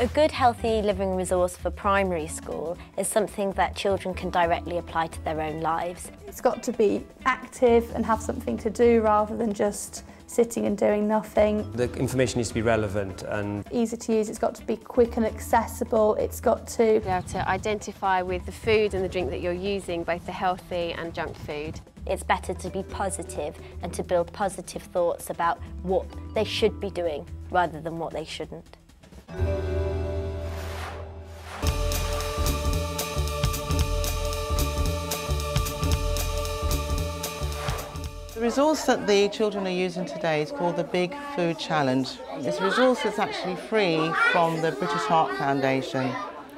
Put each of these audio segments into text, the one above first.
A good healthy living resource for primary school is something that children can directly apply to their own lives. It's got to be active and have something to do rather than just sitting and doing nothing. The information needs to be relevant and easy to use. It's got to be quick and accessible. It's got to be able to identify with the food and the drink that you're using, both the healthy and junk food. It's better to be positive and to build positive thoughts about what they should be doing rather than what they shouldn't. The resource that the children are using today is called the Big Food Challenge. It's a resource that's actually free from the British Heart Foundation.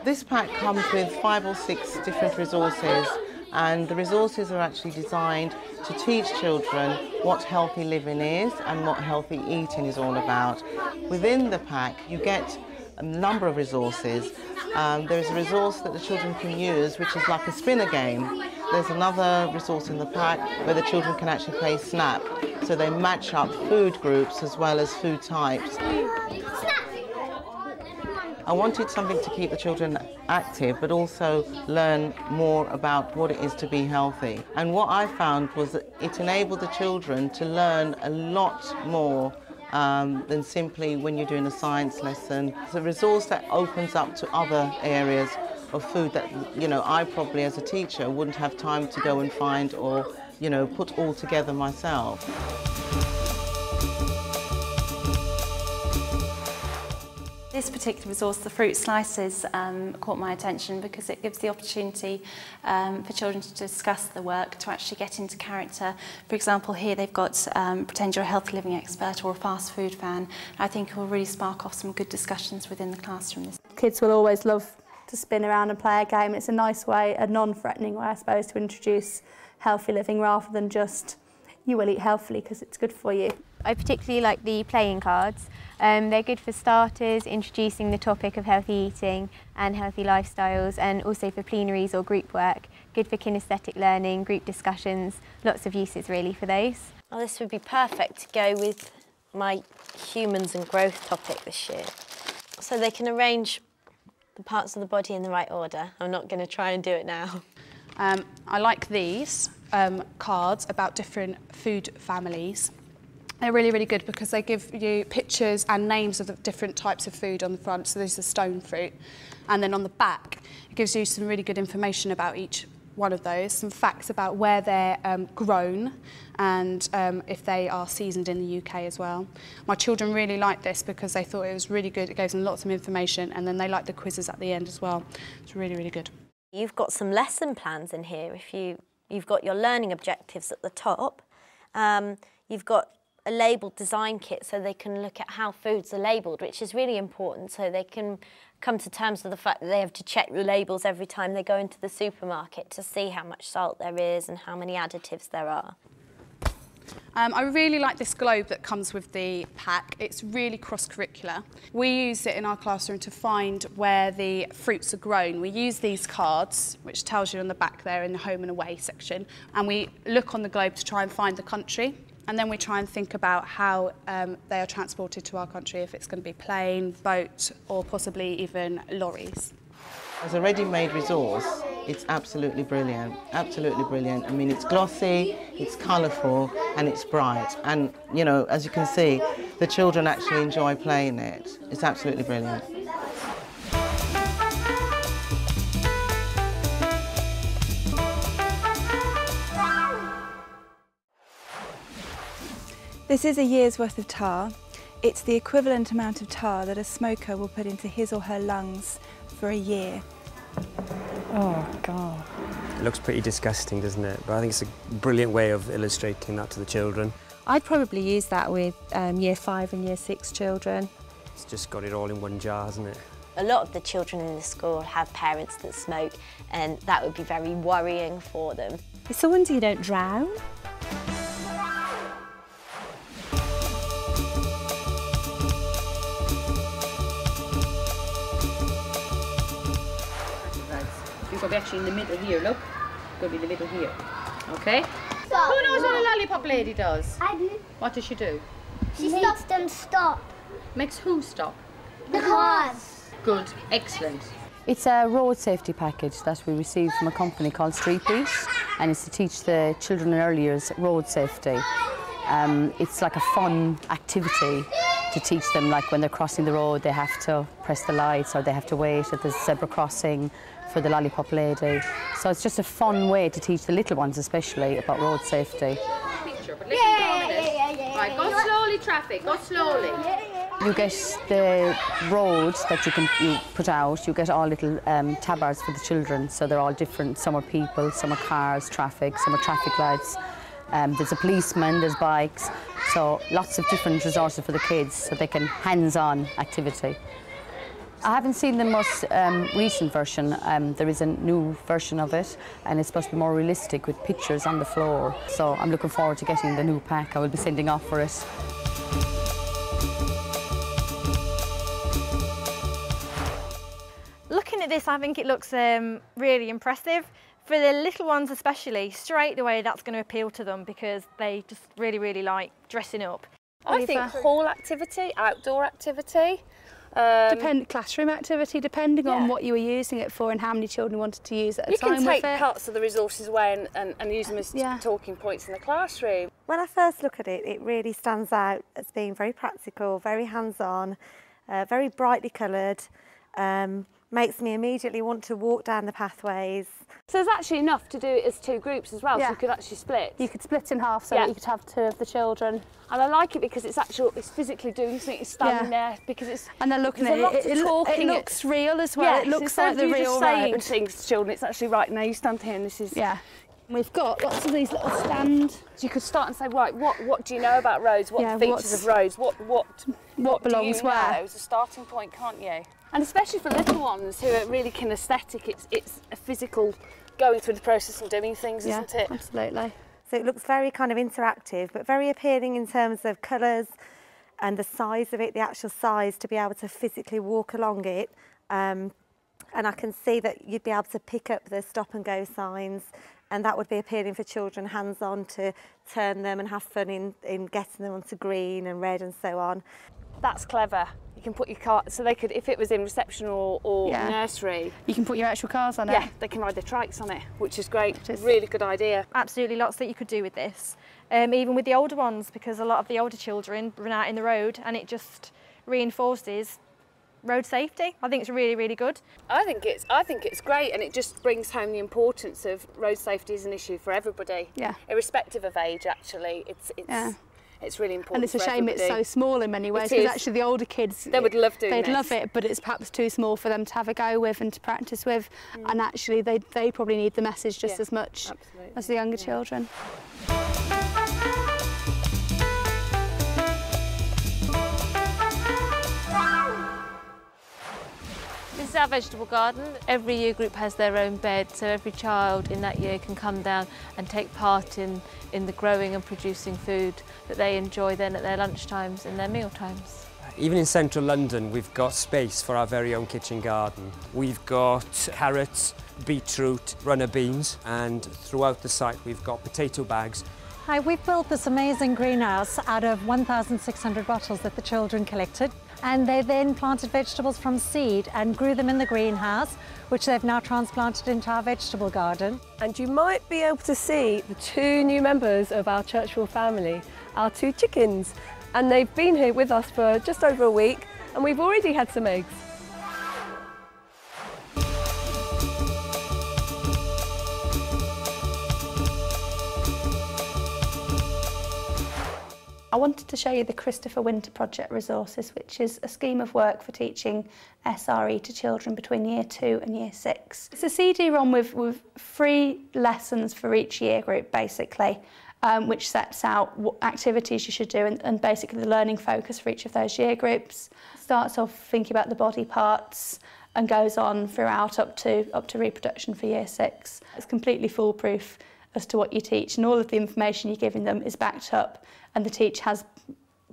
This pack comes with 5 or 6 different resources, and the resources are actually designed to teach children what healthy living is and what healthy eating is all about. Within the pack you get a number of resources. There's a resource that the children can use which is like a spinner game. There's another resource in the pack where the children can actually play Snap, so they match up food groups as well as food types. I wanted something to keep the children active but also learn more about what it is to be healthy. And what I found was that it enabled the children to learn a lot more than simply when you're doing a science lesson. It's a resource that opens up to other areas of food that, you know, I probably as a teacher wouldn't have time to go and find or, you know, put all together myself. This particular resource, the fruit slices, caught my attention because it gives the opportunity for children to discuss the work, to actually get into character. For example, here they've got pretend you're a healthy living expert or a fast food fan. I think it will really spark off some good discussions within the classroom. Kids will always love to spin around and play a game. It's a nice way, a non-threatening way, I suppose, to introduce healthy living rather than just you will eat healthily because it's good for you. I particularly like the playing cards. They're good for starters, introducing the topic of healthy eating and healthy lifestyles, and also for plenaries or group work. Good for kinesthetic learning, group discussions, lots of uses really for those. Well, this would be perfect to go with my humans and growth topic this year. So they can arrange the parts of the body in the right order. I'm not going to try and do it now. I like these cards about different food families. They're really, really good because they give you pictures and names of the different types of food on the front. So there's the stone fruit. And then on the back, it gives you some really good information about each one of those, some facts about where they're grown and if they are seasoned in the UK as well. My children really liked this because they thought it was really good. It gave them lots of information, and then they liked the quizzes at the end as well. It's really, really good. You've got some lesson plans in here. If you've got your learning objectives at the top. You've got a labelled design kit so they can look at how foods are labelled, which is really important, so they can come to terms with the fact that they have to check the labels every time they go into the supermarket to see how much salt there is and how many additives there are. I really like this globe that comes with the pack. It's really cross-curricular. We use it in our classroom to find where the fruits are grown. We use these cards, which tells you on the back there in the home and away section, and we look on the globe to try and find the country. And then we try and think about how they are transported to our country, if it's going to be plane, boat, or possibly even lorries. As a ready-made resource, it's absolutely brilliant, absolutely brilliant. I mean, it's glossy, it's colourful, and it's bright. And, you know, as you can see, the children actually enjoy playing it. It's absolutely brilliant. This is a year's worth of tar. It's the equivalent amount of tar that a smoker will put into his or her lungs for a year. Oh, God. It looks pretty disgusting, doesn't it? But I think it's a brilliant way of illustrating that to the children. I'd probably use that with Year 5 and Year 6 children. It's just got it all in one jar, hasn't it? A lot of the children in the school have parents that smoke, and that would be very worrying for them. It's a wonder you don't drown. You've got to be actually in the middle here, look. You've got to be in the middle here. OK? Who knows what a lollipop lady does? I do. What does she do? She stops them stop. Makes who stop? The cars. Good, excellent. It's a road safety package that we received from a company called C3557003, and it's to teach the children in early years road safety. It's like a fun activity to teach them, like when they're crossing the road, they have to press the lights or they have to wait at the zebra crossing for the lollipop lady. So it's just a fun way to teach the little ones especially about road safety. Right, go slowly, traffic, go slowly. You get the roads that you put out, you get all little tabards for the children, so they're all different. Some are people, some are cars, traffic, some are traffic lights. There's a policeman, there's bikes, so lots of different resources for the kids so they can hands-on activity. I haven't seen the most recent version. There is a new version of it and it's supposed to be more realistic with pictures on the floor. So I'm looking forward to getting the new pack. I will be sending off for it. Looking at this, I think it looks really impressive. For the little ones especially, straight away that's going to appeal to them because they just really like dressing up. I think hall activity, outdoor activity. Classroom activity, depending on what you were using it for and how many children wanted to use at a time with it. You can take parts of the resources away and use them as talking points in the classroom. When I first look at it, it really stands out as being very practical, very hands-on, very brightly coloured, makes me immediately want to walk down the pathways. So there's actually enough to do it as two groups as well, so you could actually split. You could split in half so that you could have two of the children. And I like it because it's physically doing something, it's standing there, because it's... And they're looking at it, it looks real as well, it looks like the real road. Saying things to children, it's actually right, now you stand here and this is... Yeah. We've got lots of these little stands. So you could start and say, right, what do you know about roads? What are the features of roads? What belongs where? It's a starting point, can't you? And especially for little ones who are really kinesthetic, it's a physical going through the process and doing things, isn't it? Absolutely. So it looks very kind of interactive, but very appealing in terms of colours and the size of it, the actual size, to be able to physically walk along it. And I can see that you'd be able to pick up the stop and go signs, and that would be appealing for children hands-on to turn them and have fun in getting them onto green and red and so on. That's clever. You can put your car, so they could, if it was in reception or nursery. You can put your actual cars on it. Yeah, they can ride their trikes on it, which is great. Really good idea. Absolutely lots that you could do with this. Even with the older ones, because a lot of the older children run out in the road and it just reinforces road safety. I think it's really good. I think it's great, and it just brings home the importance of road safety as an issue for everybody. Yeah. Irrespective of age, actually, it's really important. And it's a shame everybody. it's so small in many ways, because actually the older kids, they would love doing they'd love it, but it's perhaps too small for them to have a go with and to practice with. And actually they probably need the message just as much as the younger children. This is our vegetable garden. Every year group has their own bed, so every child in that year can come down and take part in the growing and producing food that they enjoy then at their lunchtimes and their meal times. Even in central London, we've got space for our very own kitchen garden. We've got carrots, beetroot, runner beans, and throughout the site we've got potato bags. Hi, we've built this amazing greenhouse out of 1,600 bottles that the children collected, and they then planted vegetables from seed and grew them in the greenhouse, which they've now transplanted into our vegetable garden. And you might be able to see the two new members of our Churchwell family, our two chickens. And they've been here with us for just over a week, and we've already had some eggs. I wanted to show you the Christopher Winter Project resources, which is a scheme of work for teaching SRE to children between Year 2 and Year 6. It's a CD-ROM with 3 lessons for each year group, basically, which sets out what activities you should do and basically the learning focus for each of those year groups. Starts off thinking about the body parts and goes on throughout up to reproduction for Year 6. It's completely foolproof as to what you teach, and all of the information you're giving them is backed up, and the teacher has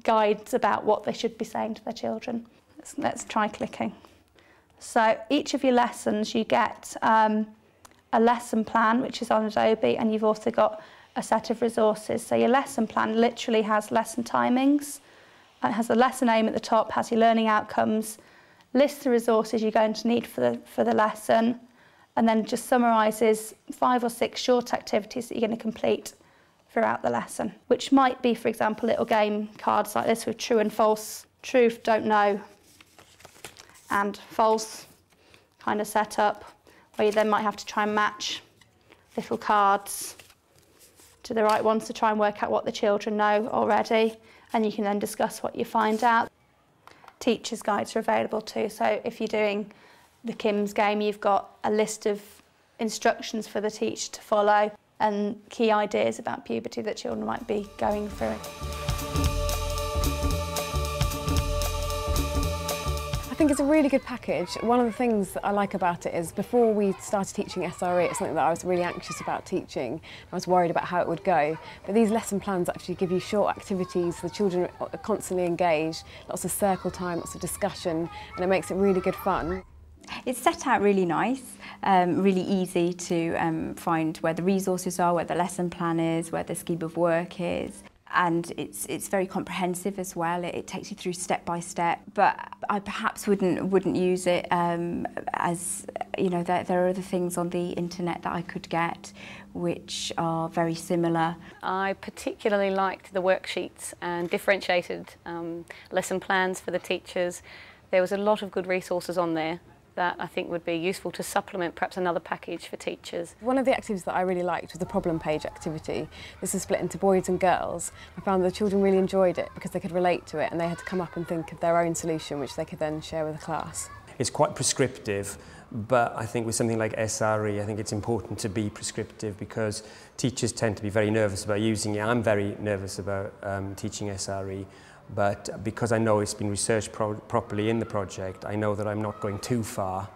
guides about what they should be saying to their children. Let's try clicking. So each of your lessons you get a lesson plan, which is on Adobe, and you've also got a set of resources. So your lesson plan literally has lesson timings, it has a lesson aim at the top, has your learning outcomes, lists the resources you're going to need for the lesson, and then just summarises 5 or 6 short activities that you're going to complete throughout the lesson, which might be, for example, little game cards like this with true and false, truth, don't know, and false kind of setup, where you then might have to try and match little cards to the right ones to try and work out what the children know already, and you can then discuss what you find out. Teachers' guides are available too, so if you're doing the Kim's game, you've got a list of instructions for the teacher to follow and key ideas about puberty that children might be going through. I think it's a really good package. One of the things that I like about it is before we started teaching SRE, it's something that I was really anxious about teaching. I was worried about how it would go. But these lesson plans actually give you short activities, the children are constantly engaged, lots of circle time, lots of discussion, and it makes it really good fun. It's set out really nice, really easy to find where the resources are, where the lesson plan is, where the scheme of work is. And it's very comprehensive as well. It takes you through step by step. But I perhaps wouldn't use it as, you know, there are other things on the internet that I could get which are very similar. I particularly liked the worksheets and differentiated lesson plans for the teachers. There was a lot of good resources on there that I think would be useful to supplement perhaps another package for teachers. One of the activities that I really liked was the problem page activity. This is split into boys and girls. I found the children really enjoyed it because they could relate to it and they had to come up and think of their own solution which they could then share with the class. It's quite prescriptive, but I think with something like SRE, I think it's important to be prescriptive because teachers tend to be very nervous about using it. I'm very nervous about teaching SRE. But because I know it's been researched properly in the project, I know that I'm not going too far,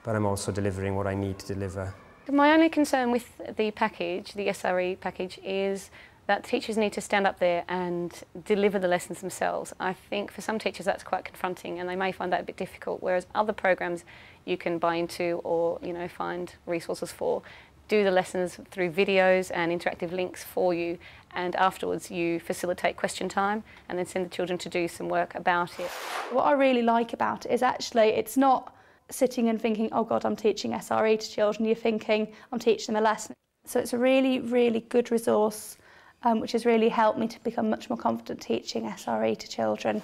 but I'm also delivering what I need to deliver. My only concern with the package, the SRE package, is that teachers need to stand up there and deliver the lessons themselves. I think for some teachers that's quite confronting and they may find that a bit difficult, whereas other programs you can buy into or find resources for do the lessons through videos and interactive links for you, and afterwards you facilitate question time and then send the children to do some work about it. What I really like about it is actually it's not sitting and thinking, oh God, I'm teaching SRE to children. You're thinking, I'm teaching them a lesson. So it's a really, really good resource which has really helped me to become much more confident teaching SRE to children.